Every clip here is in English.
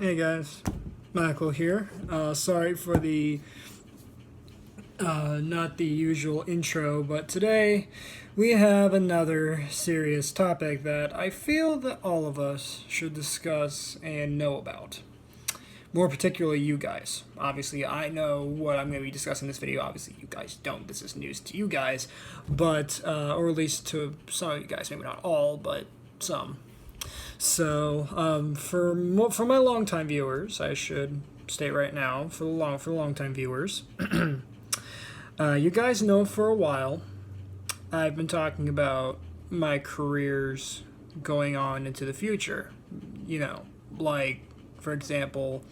Hey guys, Michael here. Sorry for the not the usual intro, but today we have another serious topic that I feel that all of us should discuss and know about. More particularly you guys. Obviously, I know what I'm going to be discussing in this video. Obviously, you guys don't. This is news to you guys, but or at least to some of you guys. Maybe not all, but some. So, for my longtime viewers, I should state right now for the longtime viewers, you guys know for a while I've been talking about my careers going on into the future. You know, like for example,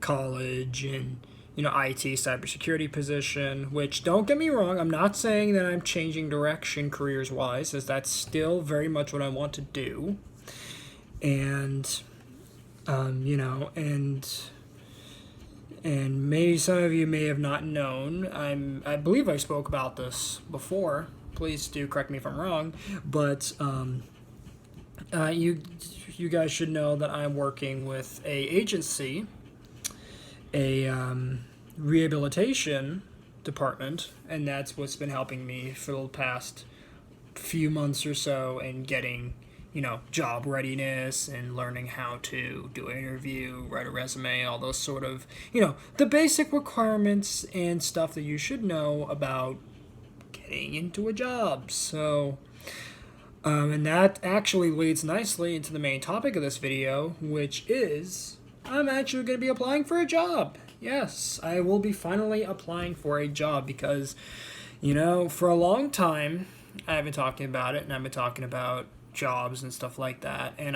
college and IT cybersecurity position. Which don't get me wrong, I'm not saying that I'm changing direction careers wise, as that's still very much what I want to do. And and maybe some of you may have not known. I believe I spoke about this before. Please do correct me if I'm wrong, but you guys should know that I'm working with a agency, a rehabilitation department, and that's what's been helping me for the past few months or so in getting job readiness and learning how to do an interview, write a resume, all those sort of, the basic requirements and stuff that you should know about getting into a job. So, and that actually leads nicely into the main topic of this video, which is I'm actually going to be applying for a job. Yes, I will be finally applying for a job because, for a long time, I've been talking about it and I've been talking about jobs and stuff like that, and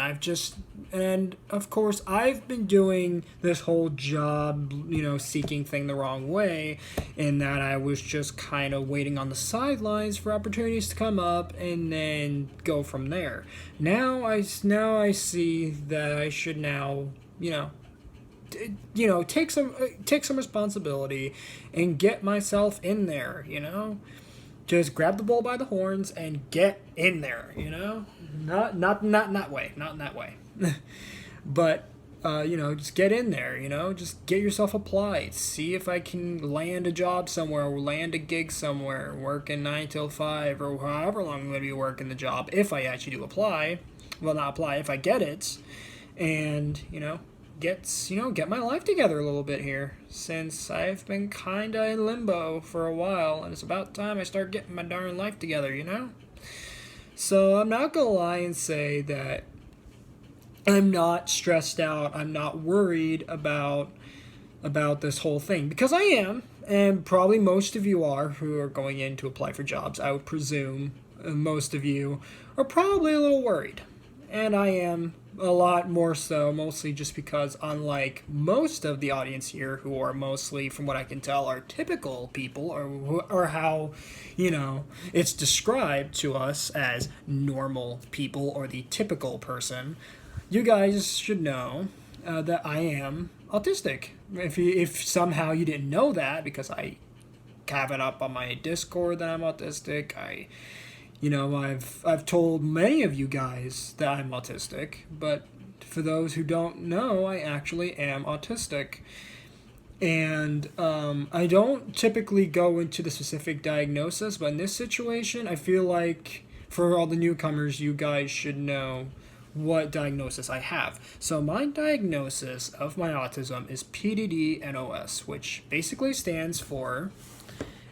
of course I've been doing this whole job seeking thing the wrong way, in that I was just kind of waiting on the sidelines for opportunities to come up and then go from there. Now I see that I should now take some responsibility and get myself in there. Just grab the bull by the horns and get in there, Not in that way, not in that way. But, just get in there, Just get yourself applied. See if I can land a job somewhere or land a gig somewhere, working 9 till 5 or however long I'm going to be working the job if I actually do apply. Well, not apply, if I get it. And, get my life together a little bit here, since I've been kinda in limbo for a while, and it's about time I start getting my darn life together, So I'm not gonna lie and say that I'm not stressed out, I'm not worried about this whole thing, because I am, and probably most of you are who are going in to apply for jobs. I would presume most of you are probably a little worried, and I am a lot more so, mostly just because, unlike most of the audience here, who are mostly, from what I can tell, are typical people, or how, it's described to us as normal people or the typical person, you guys should know that I am autistic. If somehow you didn't know that, because I have it up on my Discord that I'm autistic, I've told many of you guys that I'm autistic, but for those who don't know, I actually am autistic. And I don't typically go into the specific diagnosis, but in this situation, I feel like for all the newcomers, you guys should know what diagnosis I have. So my diagnosis of my autism is PDD-NOS, which basically stands for,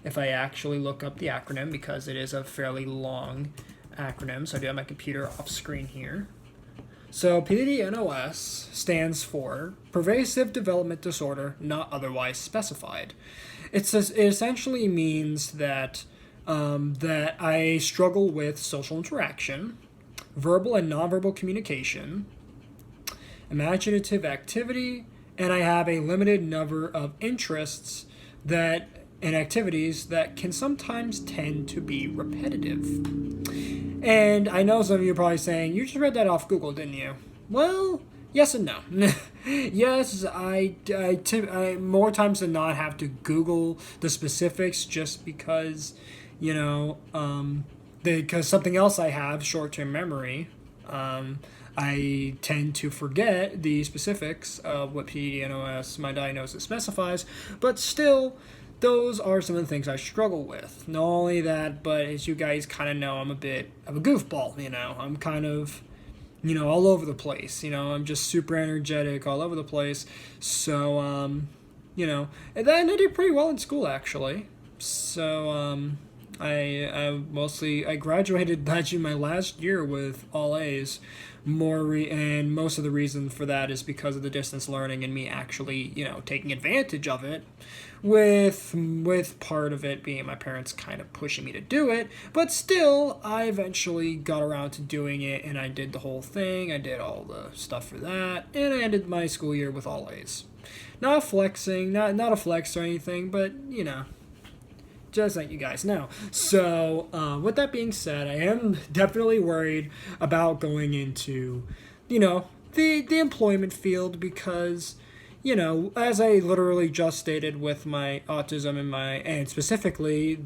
if I actually look up the acronym, because it is a fairly long acronym, so I do have my computer off screen here. So PDD-NOS stands for Pervasive Development Disorder Not Otherwise Specified. It essentially means that I struggle with social interaction, verbal and nonverbal communication, imaginative activity, and I have a limited number of interests and activities that can sometimes tend to be repetitive. And I know some of you are probably saying, you just read that off Google, didn't you? Well, yes and no. Yes, I more times than not have to Google the specifics, just because, because something else I have, short-term memory. I tend to forget the specifics of what PDNOS, my diagnosis, specifies, but still, those are some of the things I struggle with. Not only that, but as you guys kind of know, I'm a bit of a goofball, I'm kind of, all over the place. I'm just super energetic all over the place. So, and then I did pretty well in school, actually. So, I graduated actually my last year with all A's. And most of the reason for that is because of the distance learning and me actually, taking advantage of it, with part of it being my parents kind of pushing me to do it. But still, I eventually got around to doing it, and I did the whole thing. I did all the stuff for that, and I ended my school year with all A's. Not flexing, not a flex or anything, but just let you guys know. So, with that being said, I am definitely worried about going into, the employment field because, as I literally just stated with my autism and specifically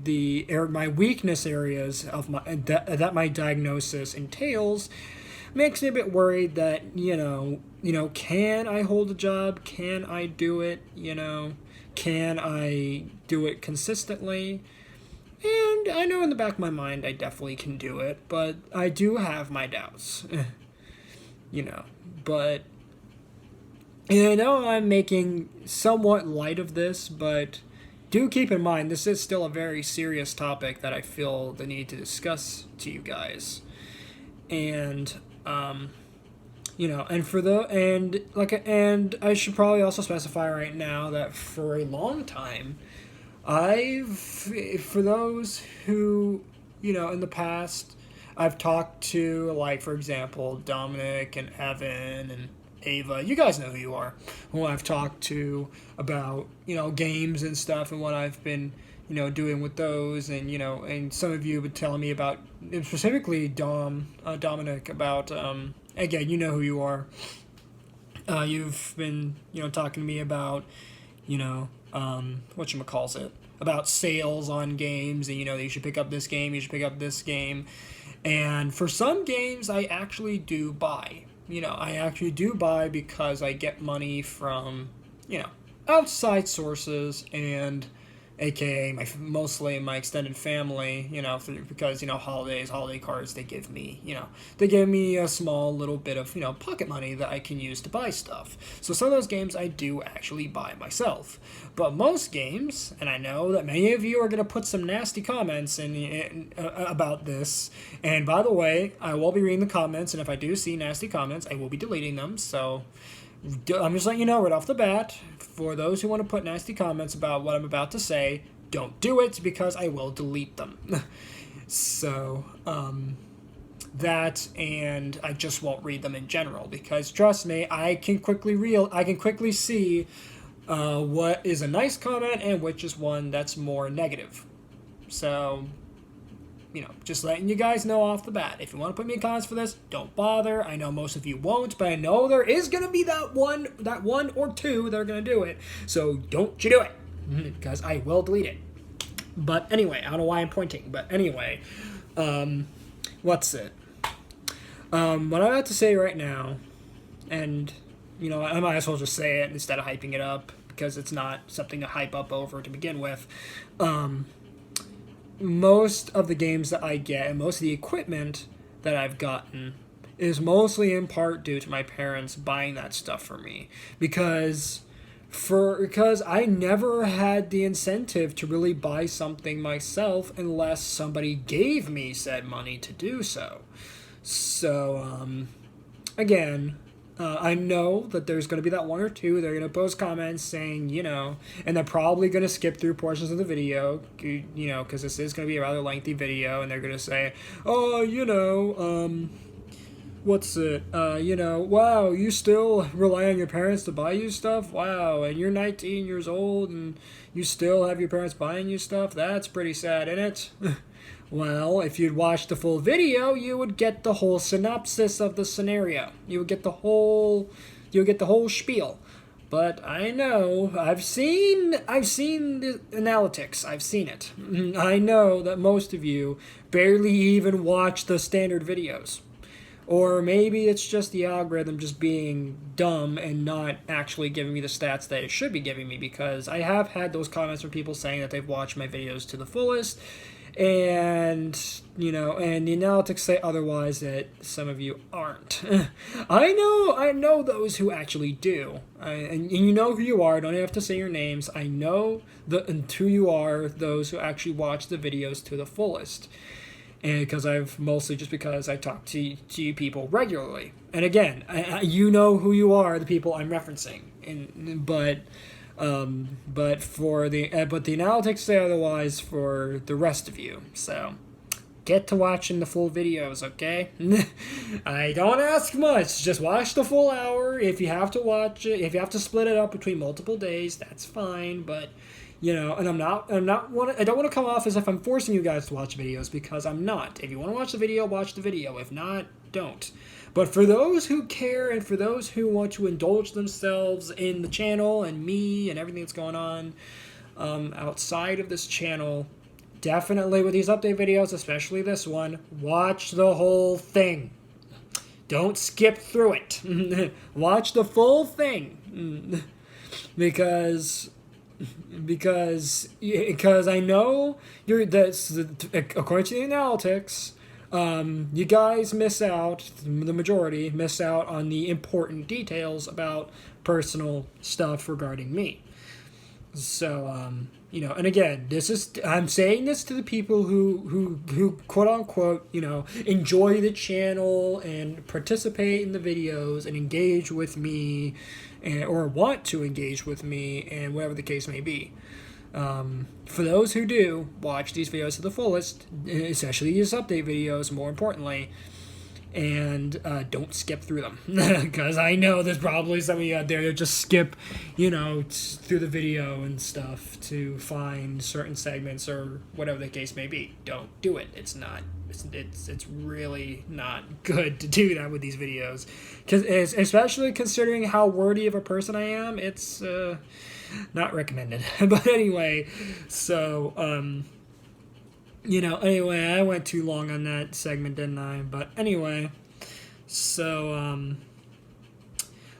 my weakness areas of that my diagnosis entails, makes me a bit worried that, can I hold a job? Can I do it? Can I do it consistently? And I know in the back of my mind I definitely can do it, but I do have my doubts. But and I know I'm making somewhat light of this, but do keep in mind this is still a very serious topic that I feel the need to discuss to you guys. And and I should probably also specify right now that for a long time, for those who, in the past, I've talked to, like, for example, Dominic and Evan and Ava, you guys know who you are, who I've talked to about, games and stuff and what I've been, doing with those, and, and some of you have been telling me about, specifically Dominic, about, again, you know who you are. You've been, talking to me about, whatchamacallit, about sales on games, and, you should pick up this game, you should pick up this game. And for some games, I actually do buy. I actually do buy because I get money from, outside sources and aka mostly my extended family, because, holiday cards, they give me a small little bit of, pocket money that I can use to buy stuff. So some of those games I do actually buy myself. But most games, and I know that many of you are going to put some nasty comments about this, and by the way, I will be reading the comments, and if I do see nasty comments, I will be deleting them, so I'm just letting you know right off the bat, for those who want to put nasty comments about what I'm about to say, don't do it because I will delete them. So, that, and I just won't read them in general because trust me, I can quickly see what is a nice comment and which is one that's more negative. So, just letting you guys know off the bat. If you want to put me in comments for this, don't bother. I know most of you won't, but I know there is going to be that one or two that are going to do it. So don't you do it, because I will delete it. But anyway, I don't know why I'm pointing, but anyway, what's it? What I'm about to say right now, and, I might as well just say it instead of hyping it up, because it's not something to hype up over to begin with. Most of the games that I get and most of the equipment that I've gotten is mostly in part due to my parents buying that stuff for me, because I never had the incentive to really buy something myself unless somebody gave me said money to do so. So, again, I know that there's going to be that one or two. They're going to post comments saying, and they're probably going to skip through portions of the video, because this is going to be a rather lengthy video, and they're going to say, wow, you still rely on your parents to buy you stuff? Wow, and you're 19 years old, and you still have your parents buying you stuff? That's pretty sad, isn't it? Well, if you'd watched the full video, you would get the whole synopsis of the scenario. You would get the whole spiel. But I know, I've seen the analytics. I've seen it. I know that most of you barely even watch the standard videos. Or maybe it's just the algorithm just being dumb and not actually giving me the stats that it should be giving me, because I have had those comments from people saying that they've watched my videos to the fullest, and and the analytics say otherwise, that some of you aren't. I know those who actually do, and you know who you are. I don't have to say your names. I know who you are, those who actually watch the videos to the fullest. And because because I talk to you people regularly, and again, you know who you are, the people I'm referencing, but the analytics say otherwise for the rest of you. So get to watching the full videos, okay? I don't ask much. Just watch the full hour. If you have to watch it, if you have to split it up between multiple days, that's fine. But and I don't want to come off as if I'm forcing you guys to watch videos, because I'm not. If you want to watch the video, watch the video. If not, don't. But for those who care, and for those who want to indulge themselves in the channel and me and everything that's going on outside of this channel, definitely with these update videos, especially this one, watch the whole thing. Don't skip through it. Watch the full thing. Because I know according to the analytics, you guys the majority miss out on the important details about personal stuff regarding me. So, and again, I'm saying this to the people who quote unquote, enjoy the channel and participate in the videos and engage with me, or want to engage with me, and whatever the case may be. For those who do watch these videos to the fullest, especially these update videos, more importantly, and don't skip through them, because I know there's probably some of you out there that just skip, through the video and stuff to find certain segments or whatever the case may be. Don't do it. It's really not good to do that with these videos, because especially considering how wordy of a person I am, it's not recommended. But anyway, so anyway, I went too long on that segment, didn't I? But anyway, so,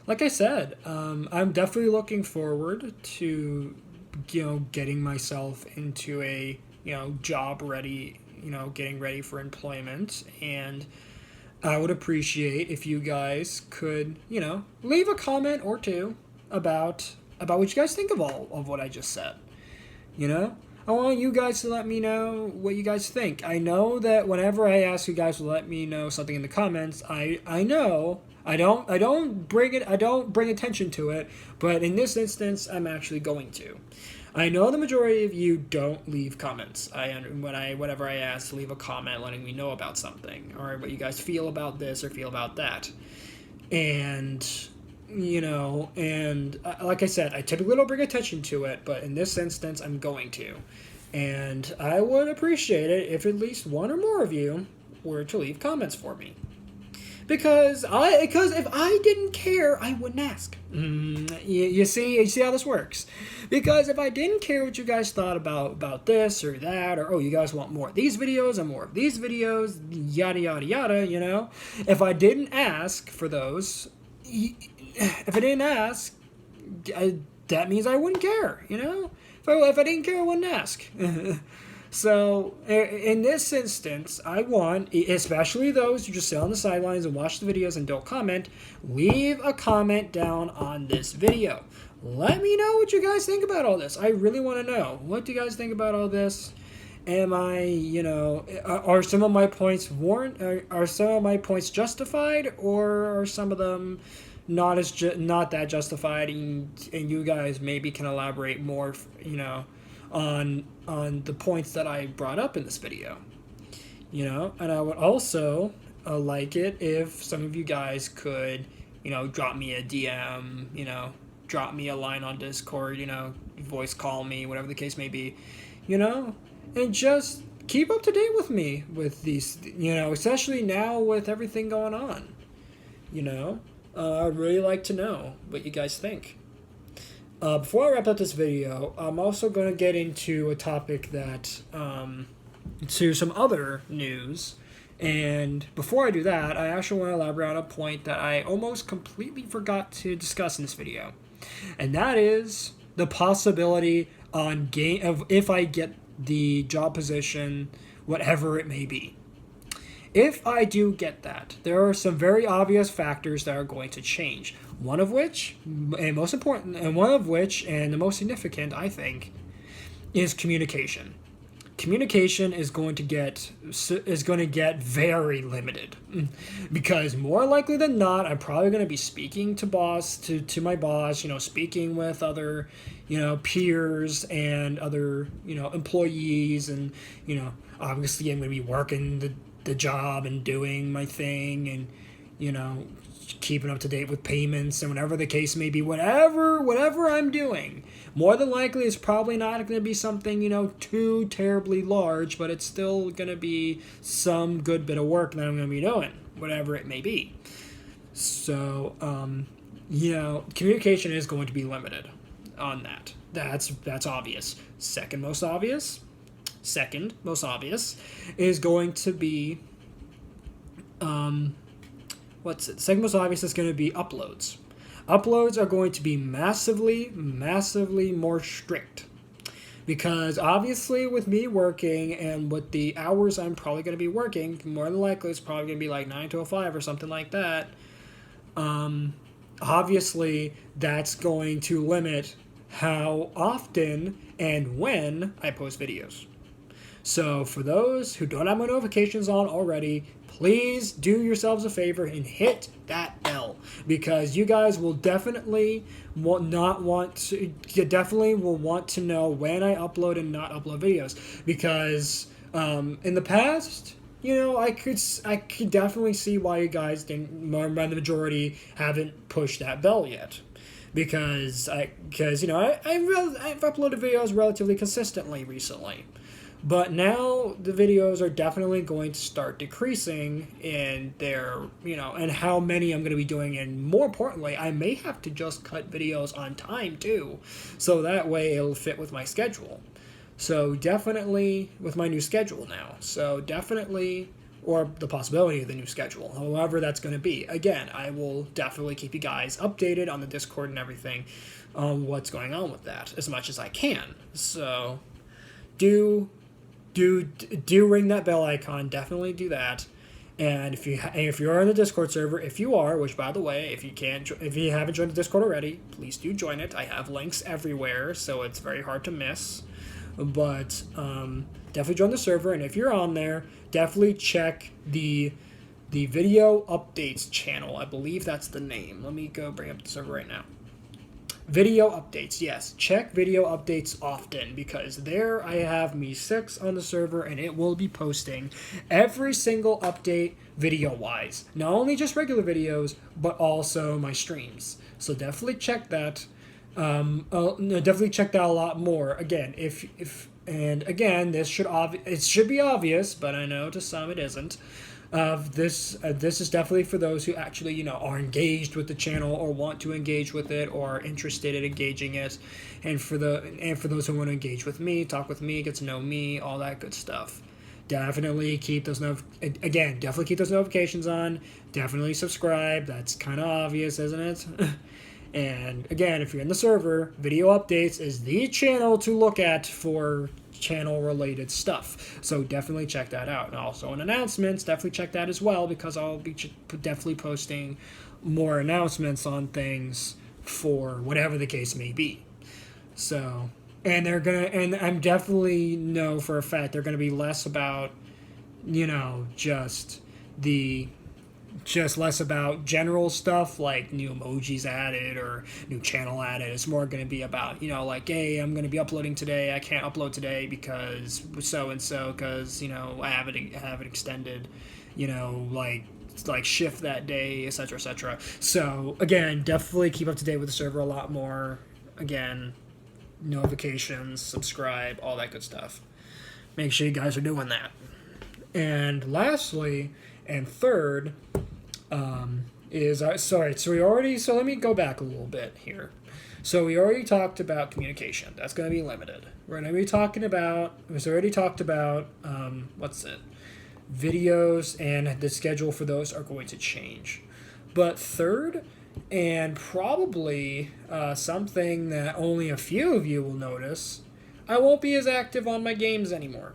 like I said, I'm definitely looking forward to, getting myself into a, job ready, getting ready for employment. And I would appreciate if you guys could, leave a comment or two about what you guys think of all of what I just said, I want you guys to let me know what you guys think. I know that whenever I ask you guys to let me know something in the comments, I know I don't bring attention to it, but in this instance, I'm actually going to. I know the majority of you don't leave comments. Whenever I ask to leave a comment letting me know about something, or what you guys feel about this or feel about that, and like I said, I typically don't bring attention to it, but in this instance, I'm going to. And I would appreciate it if at least one or more of you were to leave comments for me. Because if I didn't care, I wouldn't ask. You see how this works? Because if I didn't care what you guys thought about this or that, or, you guys want more of these videos and more of these videos, yada, yada, yada, if I didn't ask for those, if I didn't ask, that means I wouldn't care, If I didn't care, I wouldn't ask. So, in this instance, I want, especially those who just sit on the sidelines and watch the videos and don't comment, leave a comment down on this video. Let me know what you guys think about all this. I really want to know. What do you guys think about all this? Am I, are some of my points are some of my points justified, or are some of them not that justified, and you guys maybe can elaborate more, on the points that I brought up in this video, and I would also like it if some of you guys could, drop me a DM, drop me a line on Discord, voice call me, whatever the case may be, and just keep up to date with me with these, especially now with everything going on, I'd really like to know what you guys think. Before I wrap up this video, I'm also going to get into a topic to some other news, And before I do that, I actually want to elaborate on a point that I almost completely forgot to discuss in this video. And that is the possibility on game of if I get the job position, whatever it may be. If I do get that, there are some very obvious factors that are going to change. One of which, and most important, and one of which, and the most significant, I think, is communication. Communication is going to get very limited, because more likely than not, I'm probably going to be speaking to my boss, speaking with other, peers and other, employees, and obviously I'm going to be working the job and doing my thing, and keeping up to date with payments and whatever the case may be, whatever I'm doing. More than likely, it's probably not going to be something, too terribly large, but it's still going to be some good bit of work that I'm going to be doing, whatever it may be. So, communication is going to be limited on that. That's obvious. Second most obvious is going to be, second most obvious is going to be uploads. Uploads are going to be massively more strict, because obviously with me working and with the hours I'm probably going to be working, more than likely it's probably going to be like 9 to 5 or something like that. Obviously that's going to limit how often and when I post videos. So for those who don't have my notifications on already, please do yourselves a favor and hit that bell, because you guys will definitely will want to know when I upload and not upload videos. Because in the past, I could definitely see why you guys didn't, by the majority, haven't pushed that bell yet. Because I've uploaded videos relatively consistently recently. But now the videos are definitely going to start decreasing in their, and how many I'm going to be doing. And more importantly, I may have to just cut videos on time too. So that way it'll fit with my schedule. So definitely with my new schedule now. So definitely, or the possibility of the new schedule, however that's going to be. Again, I will definitely keep you guys updated on the Discord and everything on what's going on with that as much as I can. So do ring that bell icon. Definitely do that. And if you're on the Discord server, if you are, which by the way, if you haven't joined the Discord already, please do join it. I have links everywhere, so it's very hard to miss. But definitely join the server, and if you're on there, definitely check the video updates channel. I believe that's the name. Let me go bring up the server right now. Video updates, yes. Check video updates often, because there I have me 6 on the server, and it will be posting every single update video-wise. Not only just regular videos, but also my streams. So definitely check that. Definitely check that a lot more. Again, this should be obvious, but I know to some it isn't. This is definitely for those who actually are engaged with the channel, or want to engage with it, or are interested in engaging it, and for those who want to engage with me, talk with me, get to know me, all that good stuff. Definitely keep those notifications on. Definitely subscribe. That's kind of obvious, isn't it? And again, if you're in the server, video updates is the channel to look at for channel related stuff. So definitely check that out. And also in announcements, definitely check that as well, because I'll be definitely posting more announcements on things for whatever the case may be. So, and I'm definitely know for a fact they're gonna be less about, just less about general stuff like new emojis added or new channel added. It's more going to be about, hey, I'm going to be uploading today. I can't upload today because so-and-so, because, I have it extended, like shift that day, etc., etc. So, again, definitely keep up to date with the server a lot more. Again, notifications, subscribe, all that good stuff. Make sure you guys are doing that. And lastly, and third, so let me go back a little bit here. So we already talked about communication. That's going to be limited. We're going to be talking about, what's it? videos and the schedule for those are going to change. But third, and probably something that only a few of you will notice, I won't be as active on my games anymore.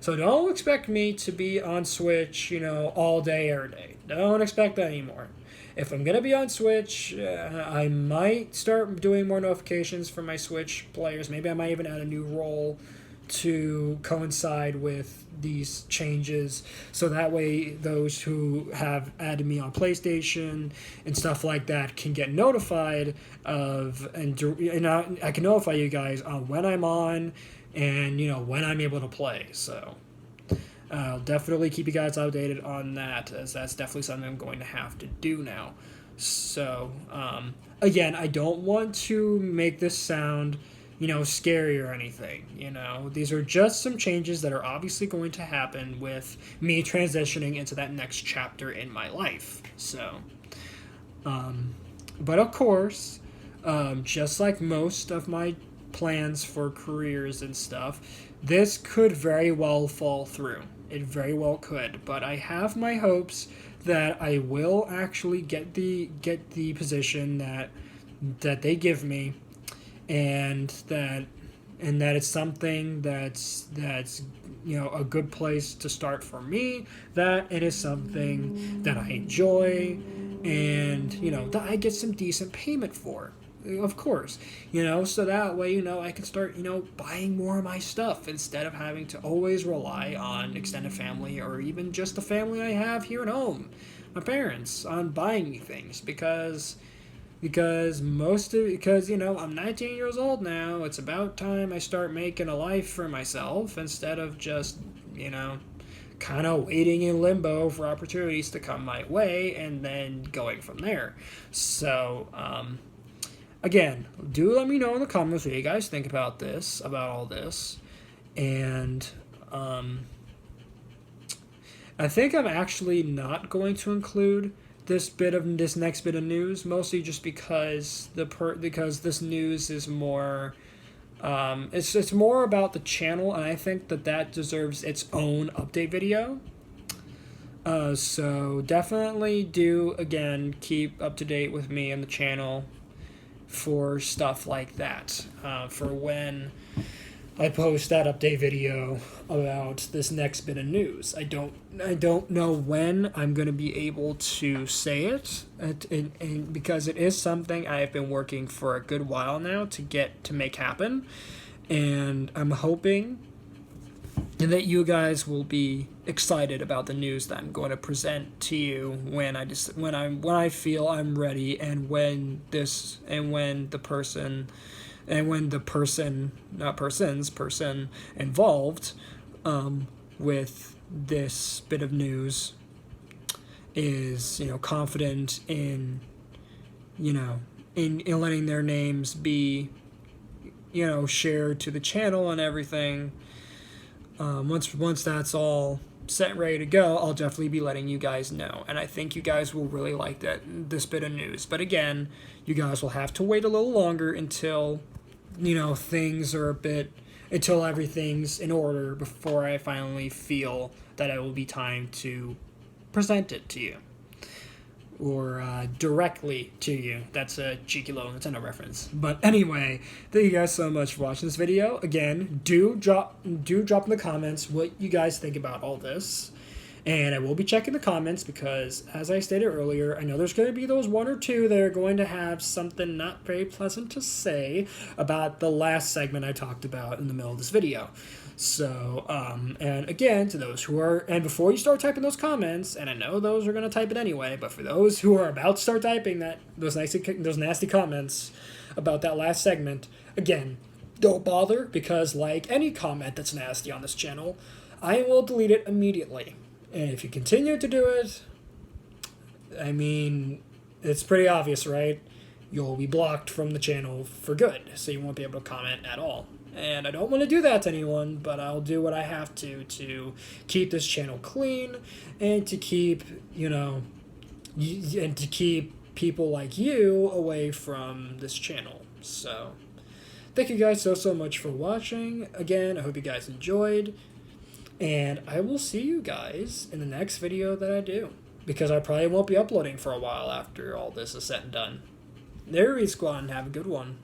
So don't expect me to be on Switch, all day, every day. Don't expect that anymore. If I'm going to be on Switch, I might start doing more notifications for my Switch players. Maybe I might even add a new role to coincide with these changes, so that way those who have added me on PlayStation and stuff like that can get notified of, and I can notify you guys on when I'm on and when I'm able to play. So I'll definitely keep you guys updated on that, as that's definitely something I'm going to have to do now. So again, I don't want to make this sound scary or anything. These are just some changes that are obviously going to happen with me transitioning into that next chapter in my life. So, but of course, just like most of my plans for careers and stuff, this could very well fall through. It very well could, but I have my hopes that I will actually get the position that they give me, and that it's something that's a good place to start for me, that it is something that I enjoy, and that I get some decent payment for, of course, so that way I can start buying more of my stuff instead of having to always rely on extended family or even just the family I have here at home, my parents, on buying me things, because I'm 19 years old now. It's about time I start making a life for myself instead of just kind of waiting in limbo for opportunities to come my way and then going from there. So again, do let me know in the comments what you guys think about all this, and I think I'm actually not going to include this next bit of news, mostly just because because this news is more it's more about the channel, and I think that deserves its own update video. So definitely do, again, keep up to date with me and the channel for stuff like that, for when I post that update video about this next bit of news. I don't know when I'm going to be able to say it, and because it is something I have been working for a good while now to make happen, and I'm hoping that you guys will be excited about the news that I'm going to present to you when I feel I'm ready, and when the person involved with this bit of news is confident in letting their names be shared to the channel and everything. Once that's all set and ready to go, I'll definitely be letting you guys know, and I think you guys will really like this bit of news. But again, you guys will have to wait a little longer until until everything's in order before I finally feel that it will be time to present it to you, or directly to you. That's a cheeky little Nintendo reference. But anyway, thank you guys so much for watching this video. Again, do drop in the comments what you guys think about all this. And I will be checking the comments because, as I stated earlier, I know there's going to be those one or two that are going to have something not very pleasant to say about the last segment I talked about in the middle of this video. So, and again, to those who are, and before you start typing those comments, and I know those are going to type it anyway, but for those who are about to start typing those nasty comments about that last segment, again, don't bother, because like any comment that's nasty on this channel, I will delete it immediately. And if you continue to do it, I mean, it's pretty obvious, right? You'll be blocked from the channel for good, so you won't be able to comment at all. And I don't want to do that to anyone, but I'll do what I have to keep this channel clean, and to keep, and to keep people like you away from this channel. So, thank you guys so much for watching. Again, I hope you guys enjoyed. And I will see you guys in the next video that I do. Because I probably won't be uploading for a while after all this is said and done. There, Squad, and have a good one.